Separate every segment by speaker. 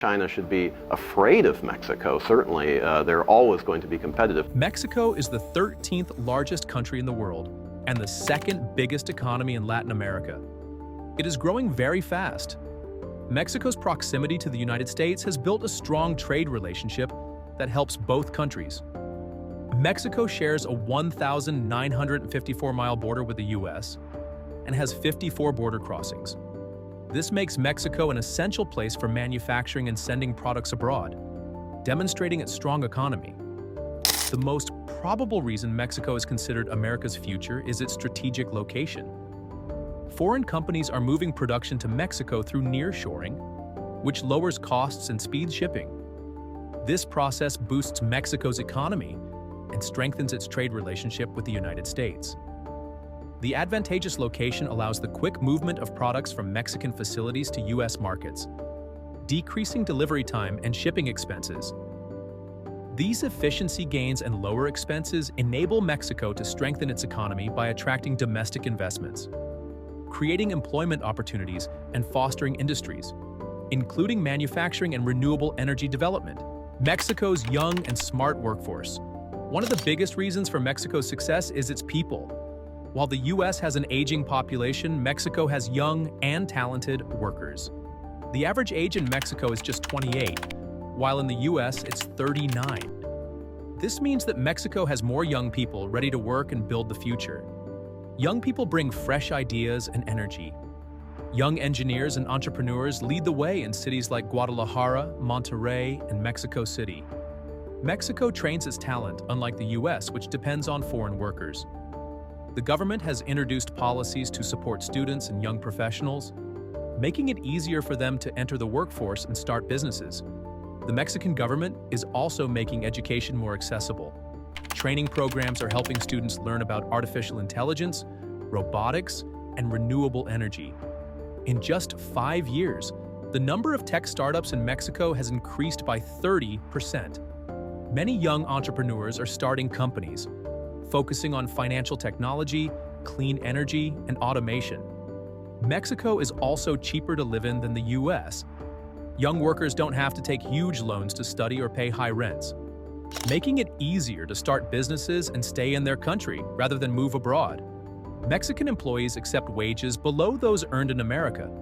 Speaker 1: China should be afraid of Mexico. Certainly, they're always going to be competitive.
Speaker 2: Mexico is the 13th largest country in the world and the second biggest economy in Latin America. It is growing very fast. Mexico's proximity to the United States has built a strong trade relationship that helps both countries. Mexico shares a 1,954-mile border with the U.S. and has 54 border crossings. This makes Mexico an essential place for manufacturing and sending products abroad, demonstrating its strong economy. The most probable reason Mexico is considered America's future is its strategic location. Foreign companies are moving production to Mexico through nearshoring, which lowers costs and speeds shipping. This process boosts Mexico's economy and strengthens its trade relationship with the United States. The advantageous location allows the quick movement of products from Mexican facilities to U.S. markets, decreasing delivery time and shipping expenses. These efficiency gains and lower expenses enable Mexico to strengthen its economy by attracting domestic investments, creating employment opportunities, and fostering industries, including manufacturing and renewable energy development. Mexico's young and smart workforce. One of the biggest reasons for Mexico's success is its people. While the U.S. has an aging population, Mexico has young and talented workers. The average age in Mexico is just 28, while in the U.S. it's 39. This means that Mexico has more young people ready to work and build the future. Young people bring fresh ideas and energy. Young engineers and entrepreneurs lead the way in cities like Guadalajara, Monterrey, and Mexico City. Mexico trains its talent, unlike the U.S., which depends on foreign workers. The government has introduced policies to support students and young professionals, making it easier for them to enter the workforce and start businesses. The Mexican government is also making education more accessible. Training programs are helping students learn about artificial intelligence, robotics, and renewable energy. In just 5 years, the number of tech startups in Mexico has increased by 30%. Many young entrepreneurs are starting companies, focusing on financial technology, clean energy, and automation. Mexico is also cheaper to live in than the U.S. Young workers don't have to take huge loans to study or pay high rents, making it easier to start businesses and stay in their country rather than move abroad. Mexican employees accept wages below those earned in America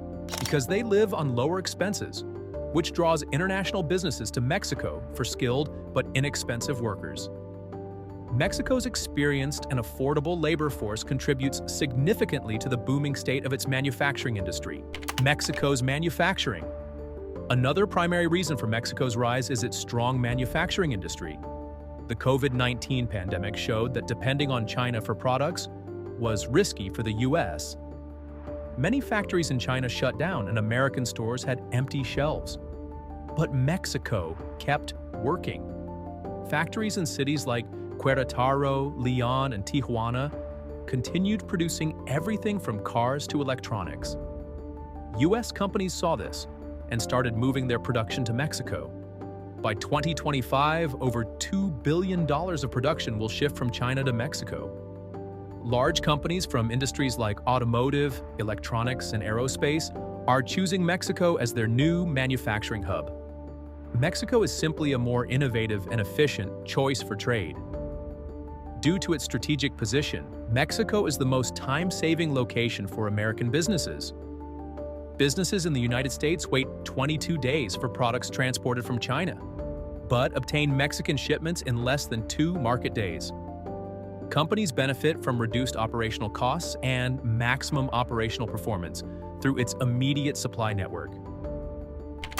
Speaker 2: because they live on lower expenses, which draws international businesses to Mexico for skilled but inexpensive workers. Mexico's experienced and affordable labor force contributes significantly to the booming state of its manufacturing industry. Mexico's manufacturing. Another primary reason for Mexico's rise is its strong manufacturing industry. The COVID-19 pandemic showed that depending on China for products was risky for the U.S. Many factories in China shut down and American stores had empty shelves. But Mexico kept working. Factories in cities like Querétaro, León, and Tijuana continued producing everything from cars to electronics. U.S. companies saw this and started moving their production to Mexico. By 2025, over $2 billion of production will shift from China to Mexico. Large companies from industries like automotive, electronics, and aerospace are choosing Mexico as their new manufacturing hub. Mexico is simply a more innovative and efficient choice for trade. Due to its strategic position, Mexico is the most time-saving location for American businesses. Businesses in the United States wait 22 days for products transported from China, but obtain Mexican shipments in less than 2 market days. Companies benefit from reduced operational costs and maximum operational performance through its immediate supply network.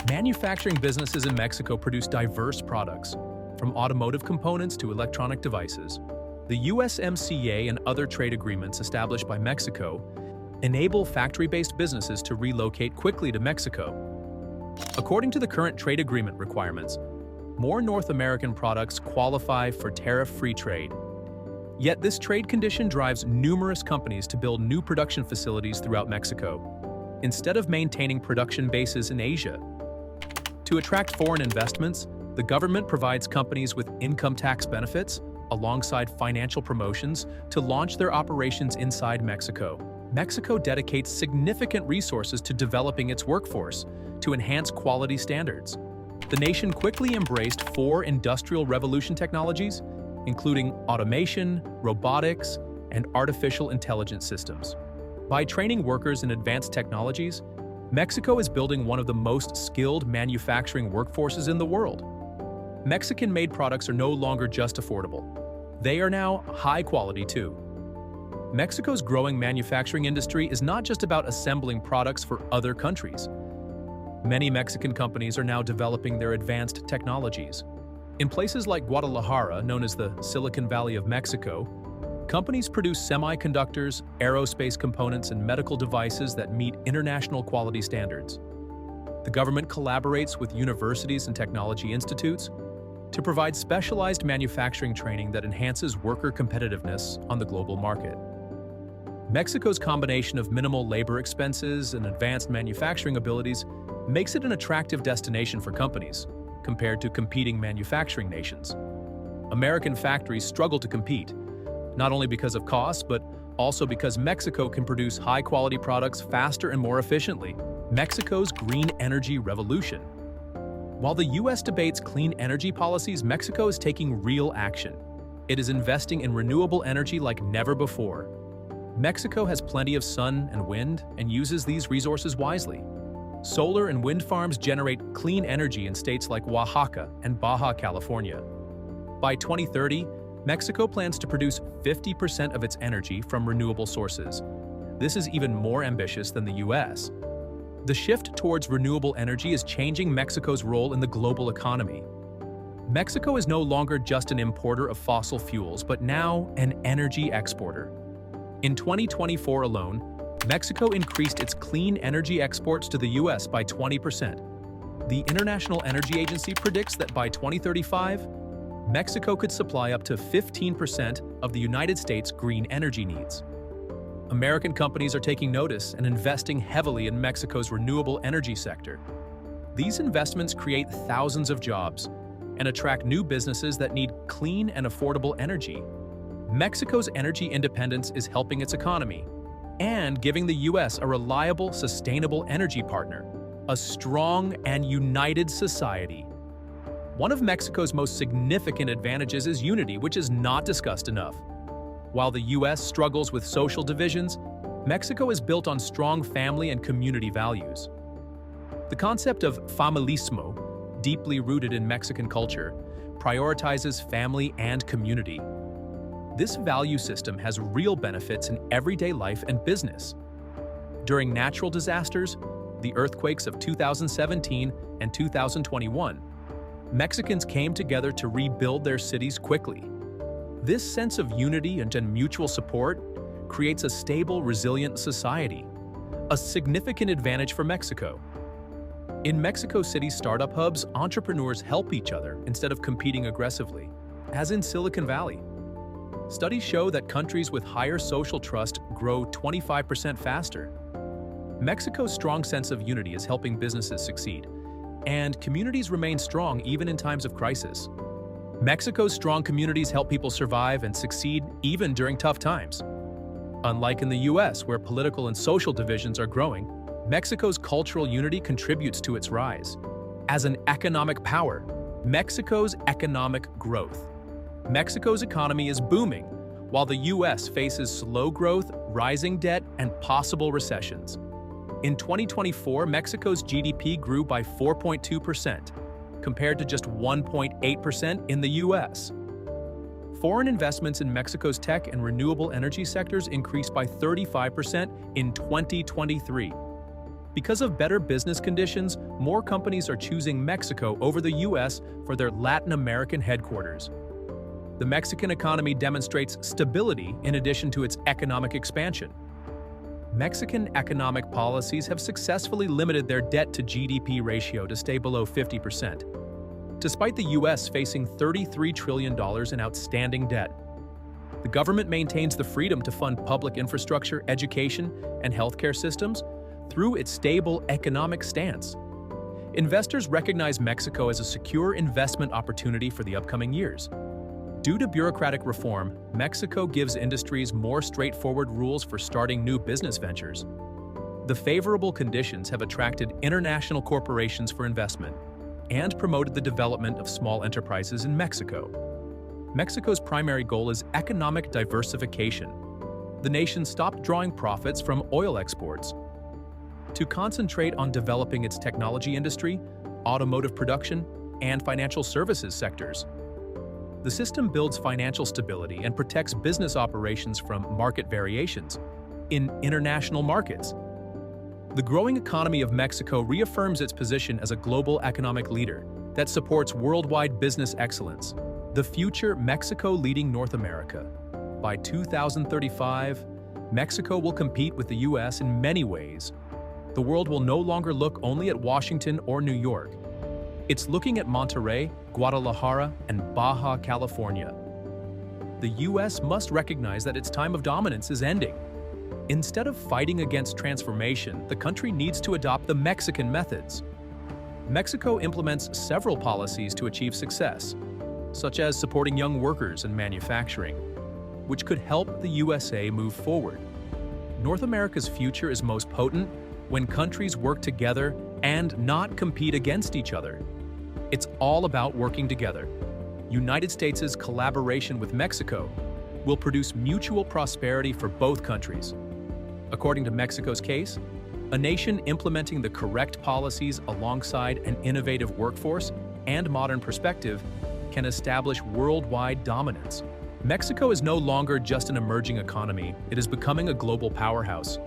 Speaker 2: Manufacturing businesses in Mexico produce diverse products, from automotive components to electronic devices. The USMCA and other trade agreements established by Mexico enable factory-based businesses to relocate quickly to Mexico. According to the current trade agreement requirements, more North American products qualify for tariff-free trade. Yet this trade condition drives numerous companies to build new production facilities throughout Mexico, instead of maintaining production bases in Asia. To attract foreign investments, the government provides companies with income tax benefits, alongside financial promotions, to launch their operations inside Mexico. Mexico dedicates significant resources to developing its workforce to enhance quality standards. the nation quickly embraced 4 industrial revolution technologies, including automation, robotics, and artificial intelligence systems. By training workers in advanced technologies, Mexico is building one of the most skilled manufacturing workforces in the world. Mexican-made products are no longer just affordable. They are now high quality too. Mexico's growing manufacturing industry is not just about assembling products for other countries. Many Mexican companies are now developing their advanced technologies. In places like Guadalajara, known as the Silicon Valley of Mexico, companies produce semiconductors, aerospace components, and medical devices that meet international quality standards. The government collaborates with universities and technology institutes to provide specialized manufacturing training that enhances worker competitiveness on the global market. Mexico's combination of minimal labor expenses and advanced manufacturing abilities makes it an attractive destination for companies compared to competing manufacturing nations. American factories struggle to compete, not only because of costs, but also because Mexico can produce high-quality products faster and more efficiently. Mexico's green energy revolution. While the U.S. debates clean energy policies, Mexico is taking real action. It is investing in renewable energy like never before. Mexico has plenty of sun and wind and uses these resources wisely. Solar and wind farms generate clean energy in states like Oaxaca and Baja California. By 2030, Mexico plans to produce 50% of its energy from renewable sources. This is even more ambitious than the U.S. The shift towards renewable energy is changing Mexico's role in the global economy. Mexico is no longer just an importer of fossil fuels, but now an energy exporter. In 2024 alone, Mexico increased its clean energy exports to the U.S. by 20%. The International Energy Agency predicts that by 2035, Mexico could supply up to 15% of the United States' green energy needs. American companies are taking notice and investing heavily in Mexico's renewable energy sector. These investments create thousands of jobs and attract new businesses that need clean and affordable energy. Mexico's energy independence is helping its economy and giving the U.S. a reliable, sustainable energy partner, a strong and united society. One of Mexico's most significant advantages is unity, which is not discussed enough. While the U.S. struggles with social divisions, Mexico is built on strong family and community values. The concept of familismo, deeply rooted in Mexican culture, prioritizes family and community. This value system has real benefits in everyday life and business. During natural disasters, the earthquakes of 2017 and 2021, Mexicans came together to rebuild their cities quickly. This sense of unity and mutual support creates a stable, resilient society, a significant advantage for Mexico. In Mexico City's startup hubs, entrepreneurs help each other instead of competing aggressively, as in Silicon Valley. Studies show that countries with higher social trust grow 25% faster. Mexico's strong sense of unity is helping businesses succeed, and communities remain strong even in times of crisis. Mexico's strong communities help people survive and succeed even during tough times. Unlike in the U.S., where political and social divisions are growing, Mexico's cultural unity contributes to its rise. As an economic power, Mexico's economic growth. Mexico's economy is booming, while the U.S. faces slow growth, rising debt, and possible recessions. In 2024, Mexico's GDP grew by 4.2%, compared to just 1.8% in the U.S. Foreign investments in Mexico's tech and renewable energy sectors increased by 35% in 2023. Because of better business conditions, more companies are choosing Mexico over the U.S. for their Latin American headquarters. The Mexican economy demonstrates stability in addition to its economic expansion. Mexican economic policies have successfully limited their debt-to-GDP ratio to stay below 50%. Despite the U.S. facing $33 trillion in outstanding debt, the government maintains the freedom to fund public infrastructure, education, and healthcare systems through its stable economic stance. Investors recognize Mexico as a secure investment opportunity for the upcoming years. Due to bureaucratic reform, Mexico gives industries more straightforward rules for starting new business ventures. The favorable conditions have attracted international corporations for investment. and promoted the development of small enterprises in Mexico. Mexico's primary goal is economic diversification. The nation stopped drawing profits from oil exports to concentrate on developing its technology industry, automotive production, and financial services sectors. The system builds financial stability and protects business operations from market variations in international markets. The growing economy of Mexico reaffirms its position as a global economic leader that supports worldwide business excellence. The future Mexico leading North America. By 2035, Mexico will compete with the US in many ways. The world will no longer look only at Washington or New York. It's looking at Monterrey, Guadalajara, and Baja California. The US must recognize that its time of dominance is ending. Instead of fighting against transformation, the country needs to adopt the Mexican methods. Mexico implements several policies to achieve success, such as supporting young workers and manufacturing, which could help the USA move forward. North America's future is most potent when countries work together and not compete against each other. It's all about working together. United States' collaboration with Mexico will produce mutual prosperity for both countries. According to Mexico's case, a nation implementing the correct policies alongside an innovative workforce and modern perspective can establish worldwide dominance. Mexico is no longer just an emerging economy, it is becoming a global powerhouse.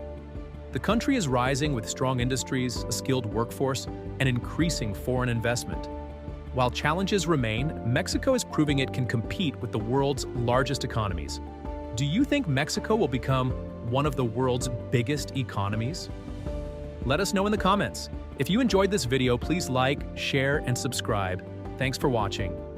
Speaker 2: The country is rising with strong industries, a skilled workforce, and increasing foreign investment. While challenges remain, Mexico is proving it can compete with the world's largest economies. Do you think Mexico will become one of the world's biggest economies? Let us know in the comments. If you enjoyed this video, please like, share, and subscribe. Thanks for watching.